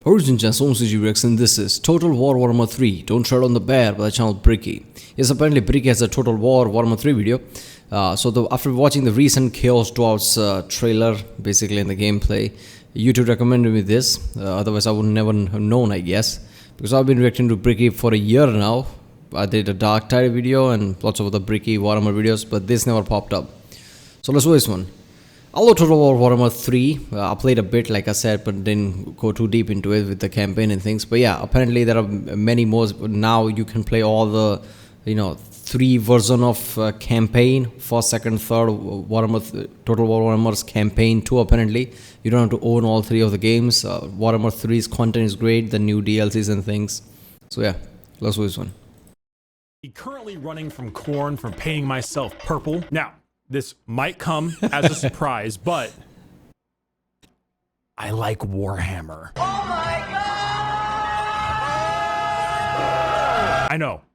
Origin Someone and this is Total War Warhammer 3. Don't tread on the bear by the channel Bricky. Yes, apparently Bricky has a Total War Warhammer 3 video. After watching the recent Chaos Dwarfs trailer, basically in the gameplay, YouTube recommended me this. Otherwise, I would never have known, I guess. Because I've been reacting to Bricky for a year now. I did a Dark Tide video and lots of other Bricky Warhammer videos, but this never popped up. So let's do this one. Although Total War Warhammer 3, I played a bit, like I said, but didn't go too deep into it with the campaign and things. But yeah, apparently there are many modes. Now you can play all the, 3 version of campaign, first, second, third, Warhammer, Total War Warhammer's campaign 2 apparently. You don't have to own all 3 of the games. Warhammer 3's content is great, the new DLCs and things. So yeah, let's do this one. Currently running from corn from painting myself purple. Now, this might come as a surprise, but I like Warhammer. Oh my God!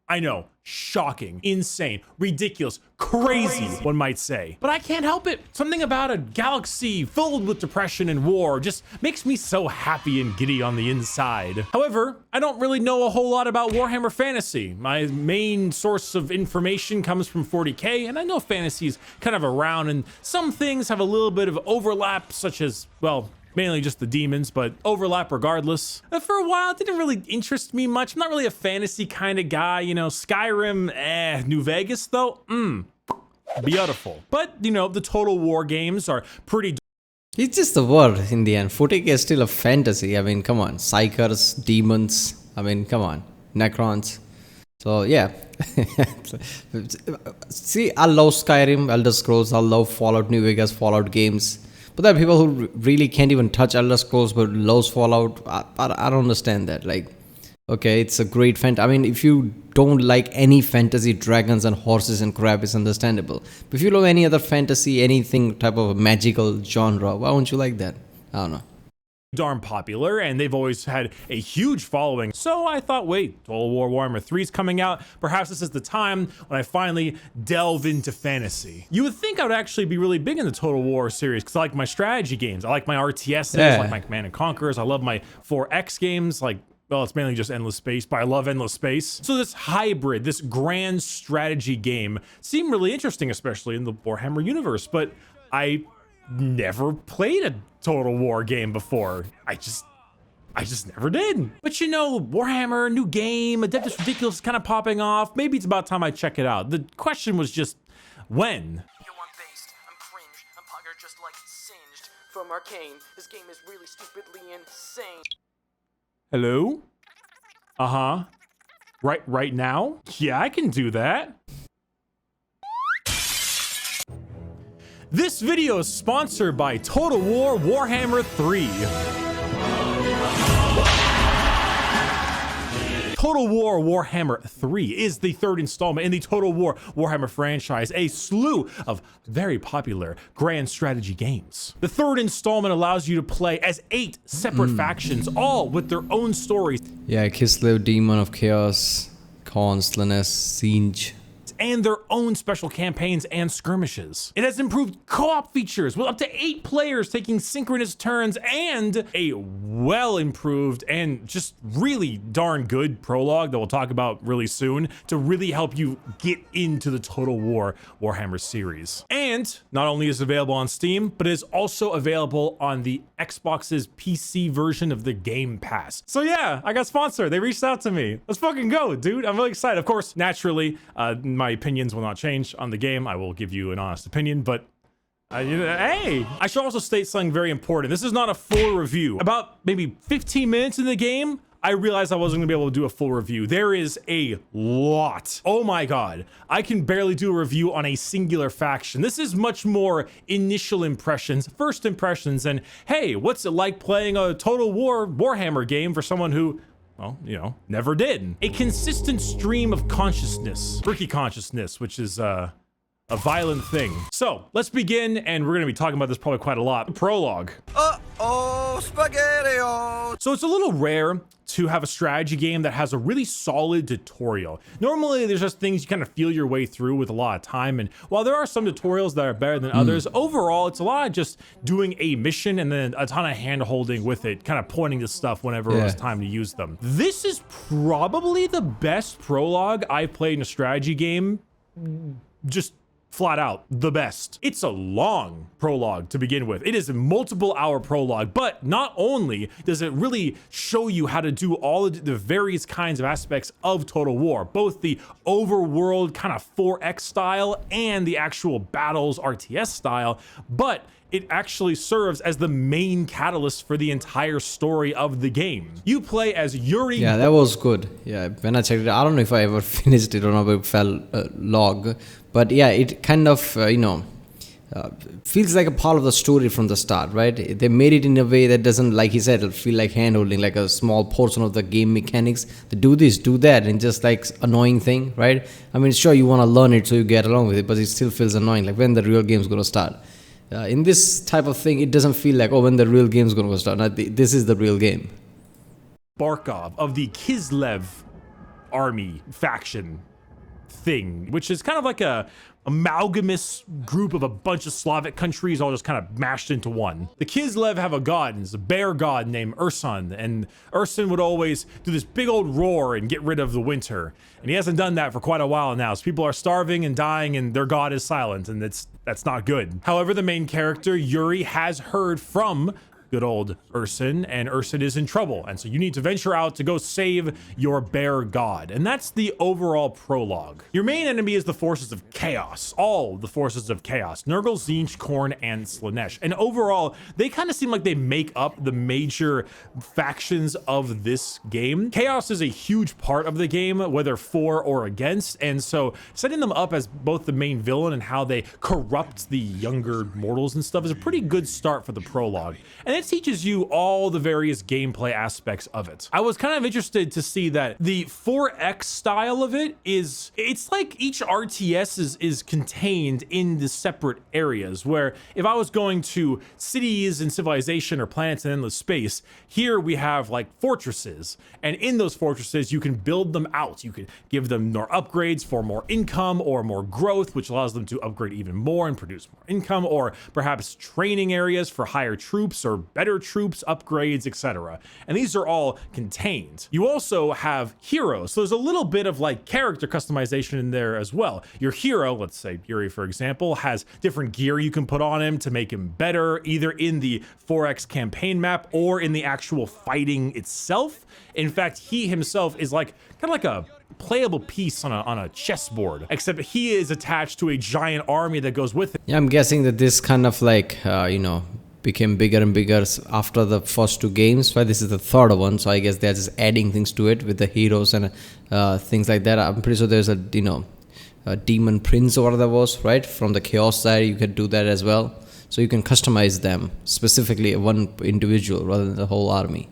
I know. Shocking, insane, ridiculous, crazy, one might say. But I can't help it. Something about a galaxy filled with depression and war just makes me so happy and giddy on the inside. However, I don't really know a whole lot about Warhammer Fantasy. My main source of information comes from 40k, and I know fantasy's kind of around, and some things have a little bit of overlap, such as, well, mainly just the demons, but overlap regardless. For a while, it didn't really interest me much. I'm not really a fantasy kind of guy, Skyrim, New Vegas though, beautiful. But, the Total War games are pretty. It's just the word in the end. 40k is still a fantasy. I mean, come on. Psychers, demons, come on. Necrons. So, yeah. See, I love Skyrim, Elder Scrolls, I love Fallout, New Vegas, Fallout games. But there are people who really can't even touch Elder Scrolls but loves Fallout. I don't understand that. Like, okay, it's a great if you don't like any fantasy, dragons and horses and crap, it's understandable. But if you love any other fantasy, anything type of magical genre, why won't you like that? I don't know. Darn popular, and they've always had a huge following. So I thought, wait, Total War Warhammer 3 is coming out. Perhaps this is the time when I finally delve into fantasy. You would think I would actually be really big in the Total War series because I like my strategy games. I like my RTSs, I like my Command and Conquerors. I love my 4X games, well, it's mainly just Endless Space, but I love Endless Space. So this hybrid, this grand strategy game seemed really interesting, especially in the Warhammer universe, but I never played a Total War game before. I just never did. But Warhammer, new game, Adeptus Ridiculous is kind of popping off. Maybe it's about time I check it out. The question was just, when? Yo, I'm based, I'm cringe, I'm pugger just like Singed from Arcane. This game is really stupidly insane. Hello? Uh-huh. Right now? Yeah, I can do that. This video is sponsored by Total War Warhammer 3. Total War Warhammer 3 is the 3rd installment in the Total War Warhammer franchise, a slew of very popular grand strategy games. The 3rd installment allows you to play as 8 separate factions, all with their own stories. Yeah, Kislev, Demon of Chaos, Khorne, Slanesh, Siege. And their own special campaigns and skirmishes. It has improved co-op features with up to 8 players taking synchronous turns and a well-improved and just really darn good prologue that we'll talk about really soon to really help you get into the Total War Warhammer series. And not only is it available on Steam, but it is also available on the Xbox's PC version of the Game Pass. So yeah, I got sponsored. They reached out to me. Let's fucking go, dude. I'm really excited. Of course, naturally, my opinions will not change on the game. I will give you an honest opinion, but hey, I should also state something very important. This is not a full review. About maybe 15 minutes in the game, I realized I wasn't gonna be able to do a full review. There is a lot. Oh my God. I can barely do a review on a singular faction. This is much more initial impressions, first impressions, and hey, what's it like playing a Total War Warhammer game for someone who, well, never did. A consistent stream of consciousness, Bricky consciousness, which is a violent thing. So let's begin, and we're gonna be talking about this probably quite a lot. Prologue. Uh-oh. SpaghettiOs! So it's a little rare to have a strategy game that has a really solid tutorial. Normally there's just things you kind of feel your way through with a lot of time, and while there are some tutorials that are better than others, overall it's a lot of just doing a mission and then a ton of hand holding with it, kind of pointing to stuff whenever it was time to use them. This is probably the best prologue I've played in a strategy game, just flat out the best. It's a long prologue to begin with. It is a multiple hour prologue, but not only does it really show you how to do all of the various kinds of aspects of Total War, both the overworld kind of 4X style and the actual battles RTS style, but it actually serves as the main catalyst for the entire story of the game. You play as Yuri. Yeah, that was good. Yeah, when I checked it, I don't know if I ever finished it or not, but it fell log. But yeah, it kind of, feels like a part of the story from the start, right? They made it in a way that doesn't, like he said, it'll feel like hand-holding, like a small portion of the game mechanics. They do this, do that, and just like annoying thing, right? I mean, sure, you want to learn it so you get along with it, but it still feels annoying, like when the real game's going to start. In this type of thing, it doesn't feel like, oh, when the real game's going to start. No, this is the real game. Barkov of the Kislev army faction thing, which is kind of like a amalgamous group of a bunch of Slavic countries all just kind of mashed into one. The Kislev have a god, and it's a bear god named Ursun, and Ursun would always do this big old roar and get rid of the winter. And he hasn't done that for quite a while now, so people are starving and dying and their god is silent, and that's not good. However, the main character, Yuri, has heard from good old Ursun, and Ursun is in trouble, and so you need to venture out to go save your bear god, and that's the overall prologue. Your main enemy is the forces of chaos, all the forces of chaos, Nurgle, Tzeentch, Khorne, and Slaanesh, and overall they kind of seem like they make up the major factions of this game. Chaos is a huge part of the game, whether for or against, and so setting them up as both the main villain and how they corrupt the younger mortals and stuff is a pretty good start for the prologue. And it teaches you all the various gameplay aspects of it. I was kind of interested to see that the 4X style of it is, it's like each RTS is contained in the separate areas, where if I was going to cities and civilization or planets in endless space, here we have like fortresses, and in those fortresses you can build them out. You can give them more upgrades for more income or more growth, which allows them to upgrade even more and produce more income, or perhaps training areas for higher troops or better troops, upgrades, etc. And these are all contained. You also have heroes, so there's a little bit of like character customization in there as well. Your hero, let's say Yuri for example, has different gear you can put on him to make him better, either in the 4X campaign map or in the actual fighting itself. In fact, he himself is like kind of like a playable piece on a chessboard, except he is attached to a giant army that goes with it. Yeah, I'm guessing that this kind of like, became bigger and bigger after the first two games, right? This is the third one, so I guess they're just adding things to it with the heroes and things like that. I'm pretty sure there's a demon prince or whatever that was, right? From the chaos side, you can do that as well. So you can customize them, specifically one individual rather than the whole army.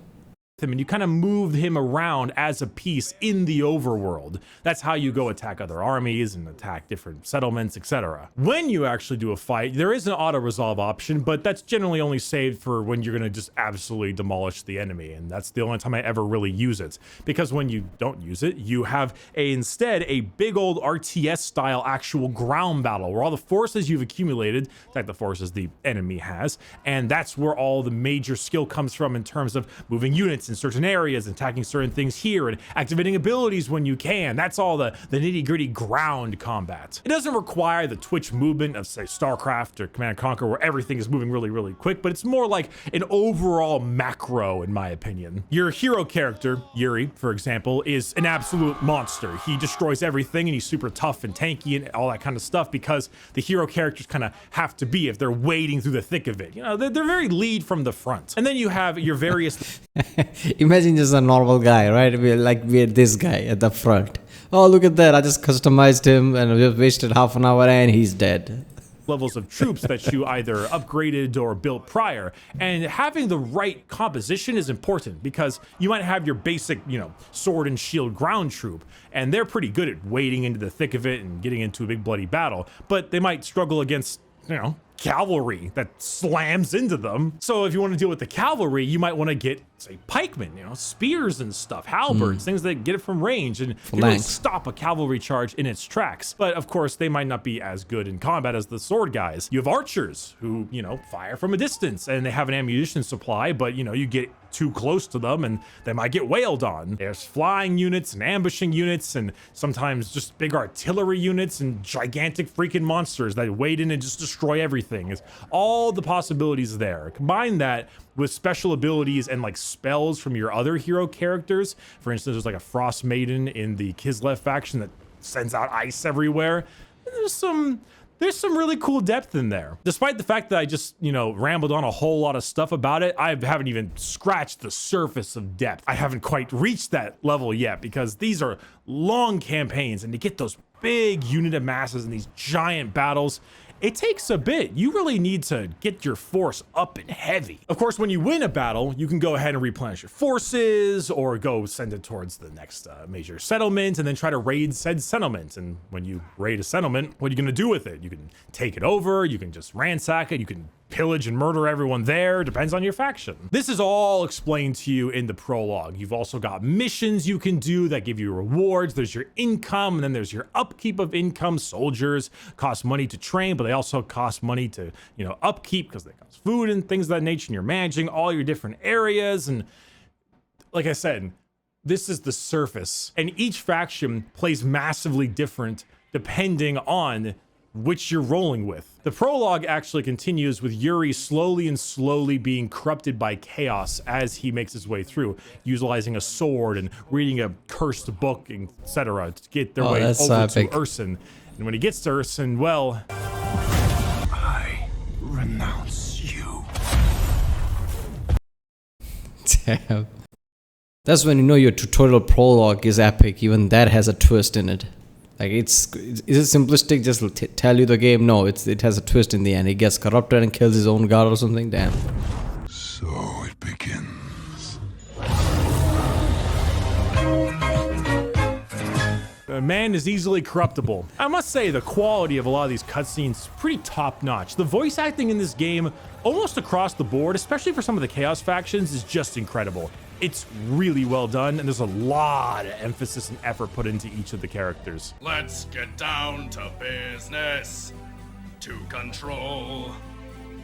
Him, and you kind of move him around as a piece in the overworld. That's how you go attack other armies and attack different settlements, etc. When you actually do a fight, there is an auto-resolve option, but that's generally only saved for when you're going to just absolutely demolish the enemy, and that's the only time I ever really use it. Because when you don't use it, you have instead a big old RTS-style actual ground battle, where all the forces you've accumulated, like the forces the enemy has, and that's where all the major skill comes from in terms of moving units in certain areas, attacking certain things here, and activating abilities when you can. That's all the nitty-gritty ground combat. It doesn't require the twitch movement of, say, StarCraft or Command & Conquer, where everything is moving really, really quick, but it's more like an overall macro, in my opinion. Your hero character, Yuri, for example, is an absolute monster. He destroys everything, and he's super tough and tanky and all that kind of stuff, because the hero characters kind of have to be if they're wading through the thick of it. They're very lead from the front. And then you have your various Imagine just a normal guy, right? We're this guy at the front. Oh, look at that. I just customized him and just wasted half an hour and he's dead. levels of troops that you either upgraded or built prior. And having the right composition is important, because you might have your basic, sword and shield ground troop, and they're pretty good at wading into the thick of it and getting into a big bloody battle, but they might struggle against cavalry that slams into them. So if you want to deal with the cavalry, you might want to get, say, pikemen, you know, spears and stuff, halberds, things that get it from range and can really stop a cavalry charge in its tracks. But of course, they might not be as good in combat as the sword guys. You have archers who, you know, fire from a distance and they have an ammunition supply, but you know, you get too close to them and they might get wailed on. There's flying units and ambushing units and sometimes just big artillery units and gigantic freaking monsters that wade in and just destroy everything. It's all the possibilities there. Combine that with special abilities and like spells from your other hero characters. For instance, there's like a Frost Maiden in the Kislev faction that sends out ice everywhere. There's some really cool depth in there. Despite the fact that I just, you know, rambled on a whole lot of stuff about it, I haven't even scratched the surface of depth. I haven't quite reached that level yet because these are long campaigns and to get those big unit masses and these giant battles, it takes a bit. You really need to get your force up and heavy. Of course, when you win a battle, you can go ahead and replenish your forces or go send it towards the next major settlement and then try to raid said settlement. And when you raid a settlement, what are you gonna do with it? You can take it over, you can just ransack it, you can pillage and murder everyone there, depends on your faction. This is all explained to you in the prologue. You've also got missions you can do that give you rewards. There's your income, and then there's your upkeep of income. Soldiers cost money to train, but they also cost money to, you know, upkeep because they cost food and things of that nature, and you're managing all your different areas. And like I said, this is the surface, and each faction plays massively different depending on which you're rolling with. The prologue actually continues with Yuri slowly being corrupted by chaos as he makes his way through, utilizing a sword and reading a cursed book, etc. to get their way over to Urson. And when he gets to Urson, well, I renounce you. Damn. That's when you know your tutorial prologue is epic. Even that has a twist in it. Like, is it simplistic? Just tell you the game? No, it has a twist in the end. He gets corrupted and kills his own god or something. Damn. So it begins. A man is easily corruptible. I must say the quality of a lot of these cutscenes is pretty top notch. The voice acting in this game, almost across the board, especially for some of the Chaos factions, is just incredible. It's really well done, and there's a lot of emphasis and effort put into each of the characters. Let's get down to business to control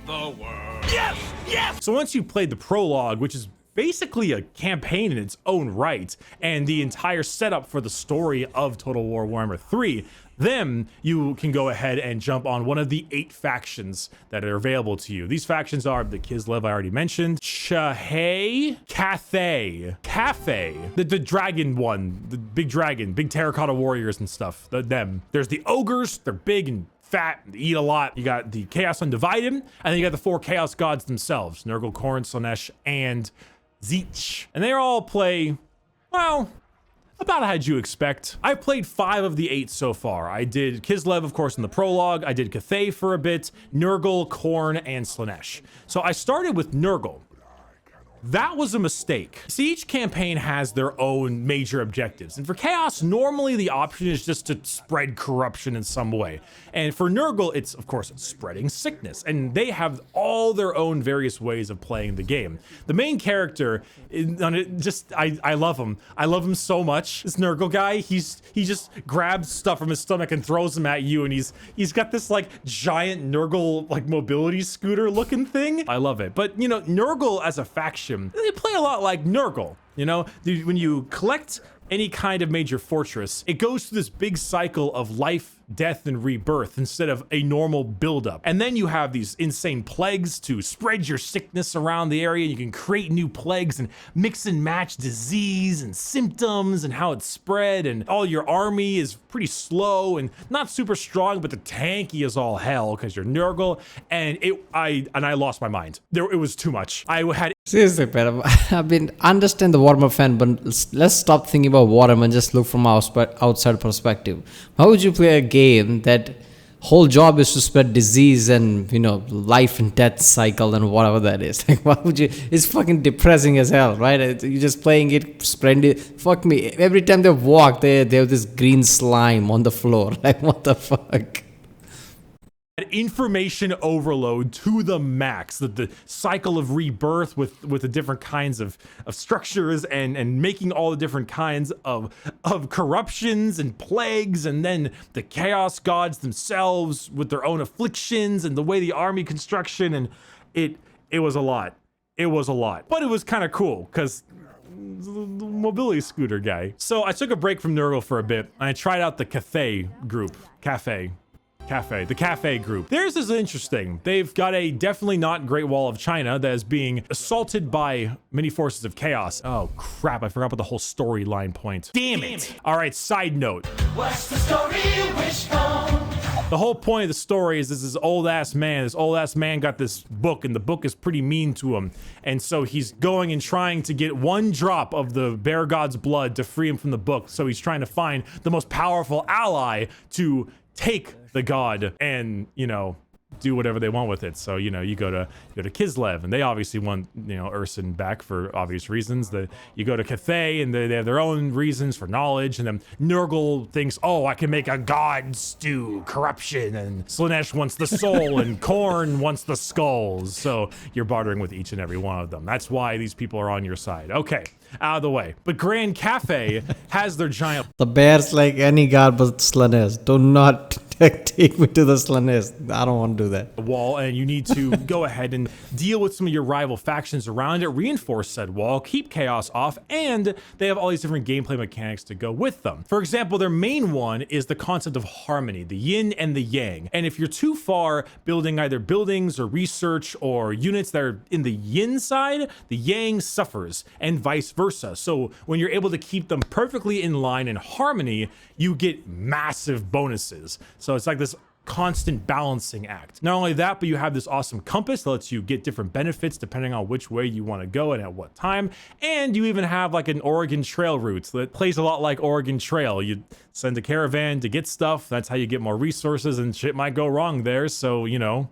the world. Yes! Yes! So once you've played the prologue, which is basically a campaign in its own right, and the entire setup for the story of Total War Warhammer 3, then you can go ahead and jump on one of the 8 factions that are available to you. These factions are the Kislev I already mentioned, Shahei, Cafe, the dragon one, the big dragon, big terracotta warriors and stuff, them. There's the ogres, they're big and fat, they eat a lot. You got the Chaos Undivided, and then you got the 4 Chaos Gods themselves, Nurgle, Khorne, Slaanesh, and Tzeentch. And they all play, well, about how you expect. I've played 5 of the 8 so far. I did Kislev, of course, in the prologue. I did Cathay for a bit, Nurgle, Khorne, and Slaanesh. So I started with Nurgle. That was a mistake. See, each campaign has their own major objectives. And for Chaos, normally the option is just to spread corruption in some way. And for Nurgle, it's, of course, spreading sickness. And they have all their own various ways of playing the game. The main character, I love him. I love him so much. This Nurgle guy, he just grabs stuff from his stomach and throws them at you. And he's got this, like, giant Nurgle, like, mobility scooter looking thing. I love it. But, you know, Nurgle as a faction, they play a lot like Nurgle. You know, when you collect any kind of major fortress, it goes through this big cycle of life, death, and rebirth instead of a normal buildup. And then you have these insane plagues to spread your sickness around the area. You can create new plagues and mix and match disease and symptoms and how it's spread. And all your army is pretty slow and not super strong, but the tanky is all hell because you're Nurgle. And I lost my mind. It was too much. I had Seriously, man, I mean, understand the Warhammer fan, but let's stop thinking about Warhammer and just look from our outside perspective. How would you play a game that whole job is to spread disease and, you know, life and death cycle and whatever that is? Like, why would you? It's fucking depressing as hell, right? You're just playing it, spreading it. Fuck me. Every time they walk, they have this green slime on the floor. Like, what the fuck? Information overload to the max. The cycle of rebirth with the different kinds of structures and making all the different kinds of corruptions and plagues, and then the chaos gods themselves with their own afflictions and the way the army construction, and it was a lot. It was a lot, but it was kind of cool because the mobility scooter guy. So I took a break from Nurgle for a bit and I tried out the Cafe group. The Cafe group. Theirs is interesting. They've got a definitely not Great Wall of China that is being assaulted by many forces of chaos. Oh crap, I forgot about the whole storyline point. Damn it! All right, side note. What's the story, Wishbone? The whole point of the story is this old ass man got this book, and the book is pretty mean to him. And so he's going and trying to get one drop of the bear god's blood to free him from the book. So he's trying to find the most powerful ally to take the god and, you know, do whatever they want with it. So, you know, you go to Kislev, and they obviously want, you know, Urson back for obvious reasons. You go to Cathay, and they have their own reasons for knowledge. And then Nurgle thinks, oh, I can make a god stew, corruption, and Slaanesh wants the soul, and Khorne wants the skulls. So you're bartering with each and every one of them. That's why these people are on your side. Okay, out of the way. But Grand Cafe has their giant... The bear's like any god but Slaanesh. Do not take me to the Slaanesh. I don't want to do that. Wall, and you need to go ahead and deal with some of your rival factions around it, reinforce said wall, keep chaos off, and they have all these different gameplay mechanics to go with them. For example, their main one is the concept of harmony, the yin and the yang. And if you're too far building either buildings or research or units that are in the yin side, the yang suffers, and vice versa. So when you're able to keep them perfectly in line in harmony, you get massive bonuses. So it's like this constant balancing act. Not only that, but you have this awesome compass that lets you get different benefits depending on which way you want to go and at what time. And you even have like an Oregon Trail route that plays a lot like Oregon Trail. You send a caravan to get stuff. That's how you get more resources, and shit might go wrong there. So, you know,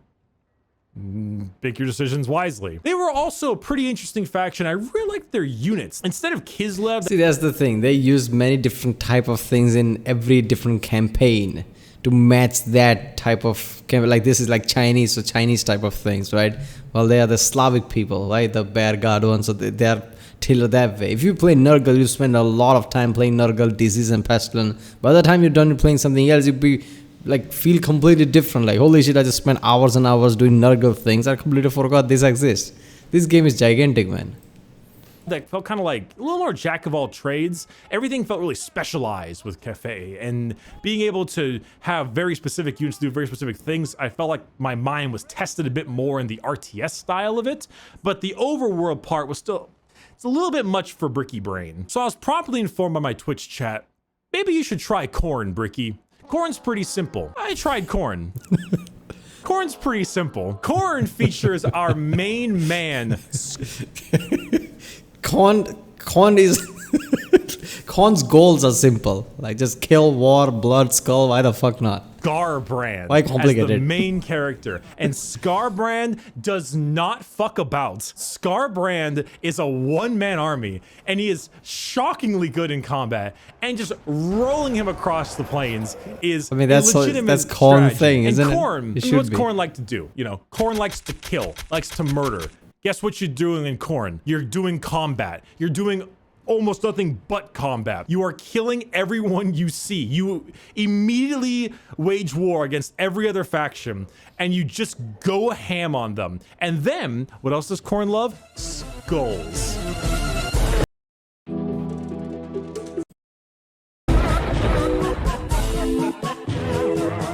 make your decisions wisely. They were also a pretty interesting faction. I really liked their units. Instead of Kislev... See, that's the thing. They use many different type of things in every different campaign to match that type of campaign. Like this is like Chinese, so Chinese type of things, right? Well, they are the Slavic people, right? The bear god ones, so they are tailored that way. If you play Nurgle, you spend a lot of time playing Nurgle, Disease and Pestilence. By the time you're done playing something else, you'd be like feel completely different. Like, holy shit, I just spent hours and hours doing Nurgle things. I completely forgot this exists. This game is gigantic, man. That felt kind of like a little more jack of all trades. Everything felt really specialized with Cafe, and being able to have very specific units do very specific things. I felt like my mind was tested a bit more in the RTS style of it, but the overworld part was still, it's a little bit much for Bricky brain. So I was promptly informed by my Twitch chat, maybe you should try Khorne, Bricky. Khorne's pretty simple. I tried Khorne. Khorne's pretty simple. Khorne features our main man. Khorne's goals are simple. Like just kill, war, blood, skull. Why the fuck not? Scarbrand. Why complicate as the it? main character. And Scarbrand does not fuck about. Scarbrand is a one-man army, and he is shockingly good in combat. And just rolling him across the plains is, I mean, that's Khorne thing, isn't it? And Khorne, It you know what's should be. Khorne like to do? You know, Khorne likes to kill, likes to murder. Guess what you're doing in Khorne? You're doing combat. You're doing almost nothing but combat. You are killing everyone you see. You immediately wage war against every other faction, and you just go ham on them. And then, what else does Khorne love? Skulls.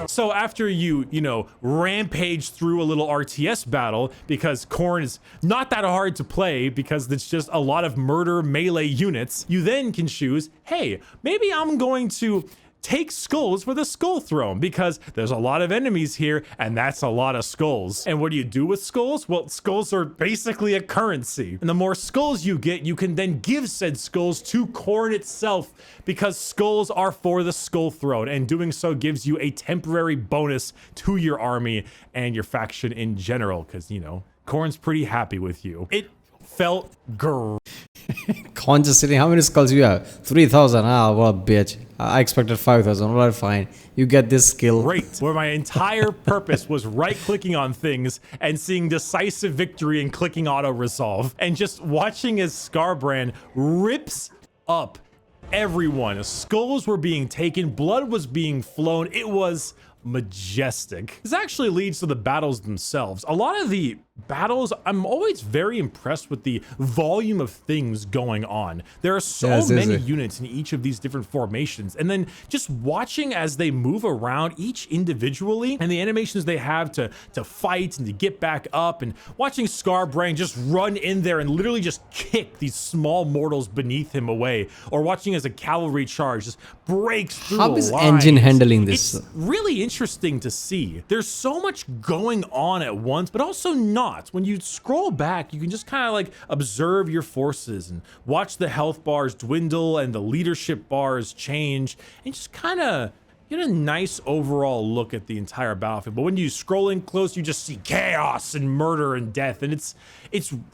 So after you know, rampage through a little RTS battle, because Khorne is not that hard to play because it's just a lot of murder melee units, you then can choose, hey, maybe I'm going to take skulls for the skull throne because there's a lot of enemies here and that's a lot of skulls. And what do you do with skulls? Well, skulls are basically a currency. And the more skulls you get, you can then give said skulls to Khorne itself because skulls are for the skull throne, and doing so gives you a temporary bonus to your army and your faction in general because, you know, Khorne's pretty happy with you. It felt great. Khorne just sitting, how many skulls you have? 3,000. Ah, what a bitch. I expected 5,000. Alright, fine. You get this skill. Great. Where my entire purpose was right-clicking on things and seeing decisive victory and clicking auto-resolve. And just watching as Scarbrand rips up everyone. Skulls were being taken, blood was being flown. It was majestic. This actually leads to the battles themselves. A lot of the battles, I'm always very impressed with the volume of things going on. There are so many units in each of these different formations, and then just watching as they move around each individually and the animations they have to fight and to get back up, and watching Scarbrand just run in there and literally just kick these small mortals beneath him away, or watching as a cavalry charge just breaks through How is lines. engine handling this? It's really interesting to see. There's so much going on at once, but also not. When you scroll back, you can just kind of like observe your forces and watch the health bars dwindle and the leadership bars change, and just kind of get a nice overall look at the entire battlefield. But when you scroll in close, you just see chaos and murder and death, and it's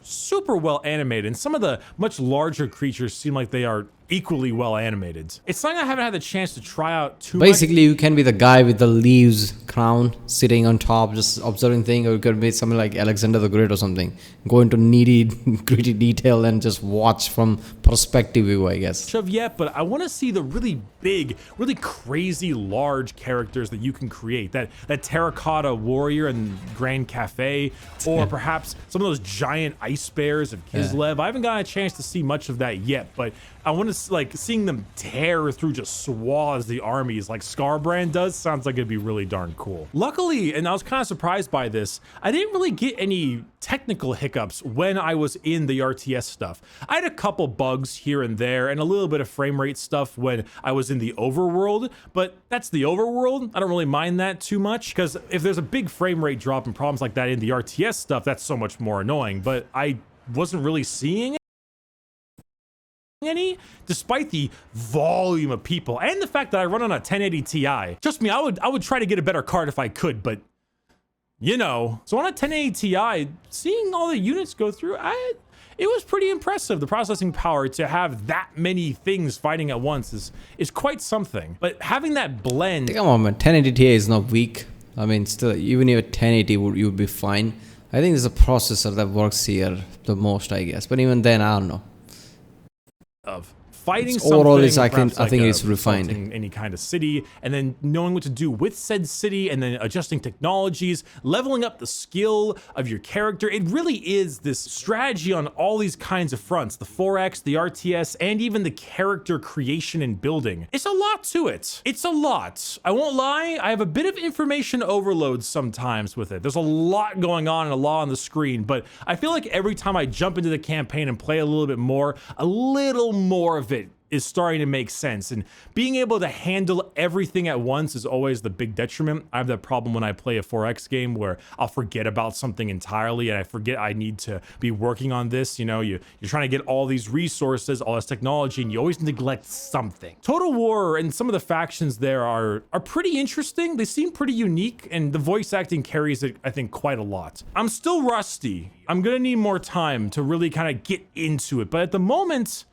super well animated, and some of the much larger creatures seem like they are equally well animated. It's something I haven't had the chance to try out too much. Basically, you can be the guy with the leaves crown sitting on top, just observing things, or you could be something like Alexander the Great or something. Go into needy, gritty detail and just watch from perspective view, I guess. Yet, but I want to see the really big, really crazy large characters that you can create. That terracotta warrior in Grand Cafe, or perhaps some of those giant ice bears of Kislev. I haven't gotten a chance to see much of that yet, but I want to like seeing them tear through just swaths the armies like Scarbrand does. Sounds like it'd be really darn cool. Luckily, and I was kind of surprised by this, I didn't really get any technical hiccups when I was in the RTS stuff. I had a couple bugs here and there and a little bit of frame rate stuff when I was in the overworld, but that's the overworld. I don't really mind that too much, because if there's a big frame rate drop and problems like that in the RTS stuff, that's so much more annoying, but I wasn't really seeing any, despite the volume of people and the fact that I run on a 1080 Ti. Trust me, I would try to get a better card if I could, but you know. So on a 1080 Ti, seeing all the units go through, it was pretty impressive. The processing power to have that many things fighting at once is quite something. But having that blend. Come on, man. 1080 Ti is not weak. I mean, still, even if 1080 you would be fine. I think there's a processor that works here the most, I guess. But even then, I don't know. Of fighting it's overall, something, I think it's refined. Any kind of city, and then knowing what to do with said city, and then adjusting technologies, leveling up the skill of your character. It really is this strategy on all these kinds of fronts: the 4X, the RTS, and even the character creation and building. It's a lot to it. It's a lot. I won't lie, I have a bit of information overload sometimes with it. There's a lot going on and a lot on the screen, but I feel like every time I jump into the campaign and play a little more of it is starting to make sense, and being able to handle everything at once is always the big detriment. I have that problem when I play a 4X game where I'll forget about something entirely, and I forget I need to be working on this. You know, you're trying to get all these resources, all this technology, and you always neglect something. Total War and some of the factions there are pretty interesting. They seem pretty unique, and the voice acting carries it, I think, quite a lot. I'm still rusty. I'm gonna need more time to really kind of get into it, but at the moment,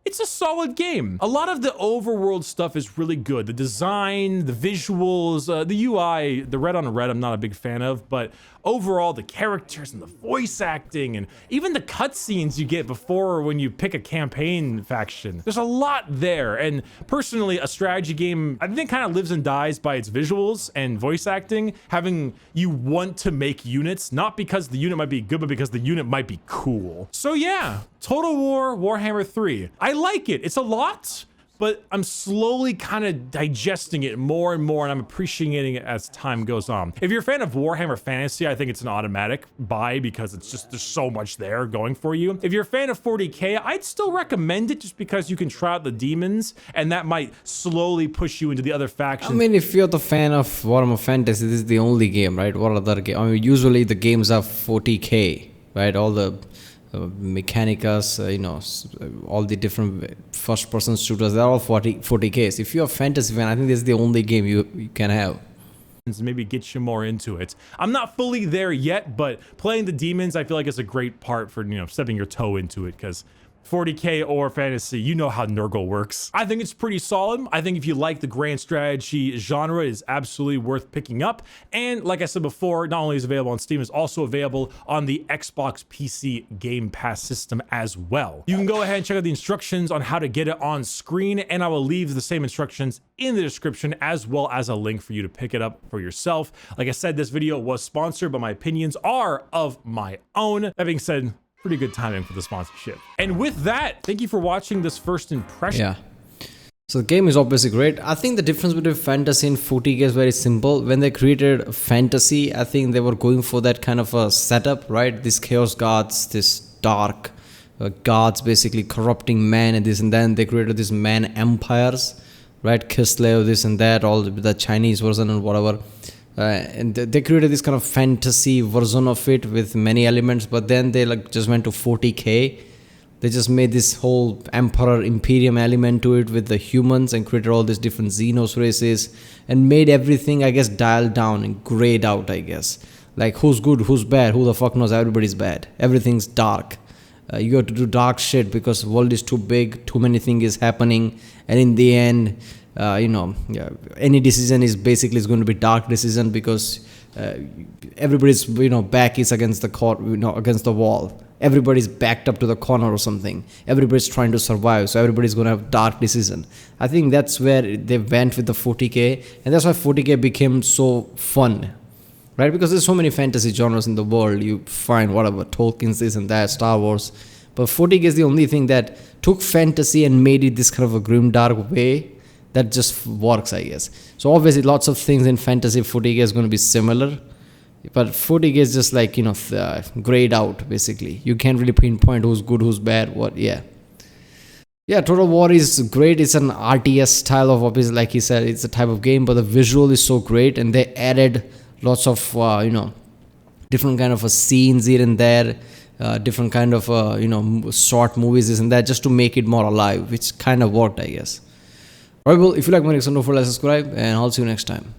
it's a solid game. A lot of the overworld stuff is really good. The design, the visuals, the UI, the red on red I'm not a big fan of, but overall the characters and the voice acting and even the cutscenes you get before when you pick a campaign faction. There's a lot there, and personally a strategy game, I think, kind of lives and dies by its visuals and voice acting, having you want to make units, not because the unit might be good, but because the unit might be cool. So yeah, Total War Warhammer 3. I like it. It's a lot, but I'm slowly kind of digesting it more and more, and I'm appreciating it as time goes on. If you're a fan of Warhammer Fantasy, I think it's an automatic buy because it's just, there's so much there going for you. If you're a fan of 40K, I'd still recommend it just because you can try out the demons, and that might slowly push you into the other factions. I mean, if you're the fan of Warhammer Fantasy, this is the only game, right? What other game? I mean, usually the games are 40K, right? All the mechanicas, you know, all the different first-person shooters, they're all 40Ks. If you're a fantasy fan, I think this is the only game you can have. Maybe get you more into it. I'm not fully there yet, but playing the demons, I feel like it's a great part for, you know, stepping your toe into it, because 40K or fantasy, you know how Nurgle works. I think it's pretty solid. I think if you like the grand strategy genre, it is absolutely worth picking up. And like I said before, not only is it available on Steam, it's also available on the Xbox PC Game Pass system as well. You can go ahead and check out the instructions on how to get it on screen, and I will leave the same instructions in the description, as well as a link for you to pick it up for yourself. Like I said, this video was sponsored, but my opinions are of my own. That being said, pretty good timing for the sponsorship. And with that, thank you for watching this first impression. Yeah. So the game is obviously great. I think the difference between fantasy and 40K is very simple. When they created fantasy, I think they were going for that kind of a setup, right? These chaos gods, this dark gods basically corrupting man and this and then. They created these man empires, right? Kislev, this and that, all the Chinese version and whatever. And they created this kind of fantasy version of it with many elements, but then they like just went to 40K. They just made this whole emperor imperium element to it with the humans and created all these different Xenos races and made everything, I guess, dialed down and grayed out, I guess. Like who's good, who's bad, who the fuck knows, everybody's bad. Everything's dark. You have to do dark shit because the world is too big, too many things is happening, and in the end, any decision is basically going to be dark decision because everybody's back is against the against the wall. Everybody's backed up to the corner or something. Everybody's trying to survive, so everybody's going to have dark decision. I think that's where they went with the 40K, and that's why 40K became so fun, right? Because there's so many fantasy genres in the world. You find whatever Tolkien's this and that, Star Wars, but 40K is the only thing that took fantasy and made it this kind of a grim dark way. That just works, I guess. So obviously lots of things in fantasy 40K is going to be similar, but 40K is just like grayed out basically. You can't really pinpoint who's good, who's bad, what. Yeah, Total War is great. It's an RTS style of, obviously, like he said, it's a type of game, but the visual is so great, and they added lots of different kind of scenes here and there, different kind of short movies this and that, just to make it more alive, which kind of worked, I guess. Alright, well, if you like my next one, don't forget to subscribe, and I'll see you next time.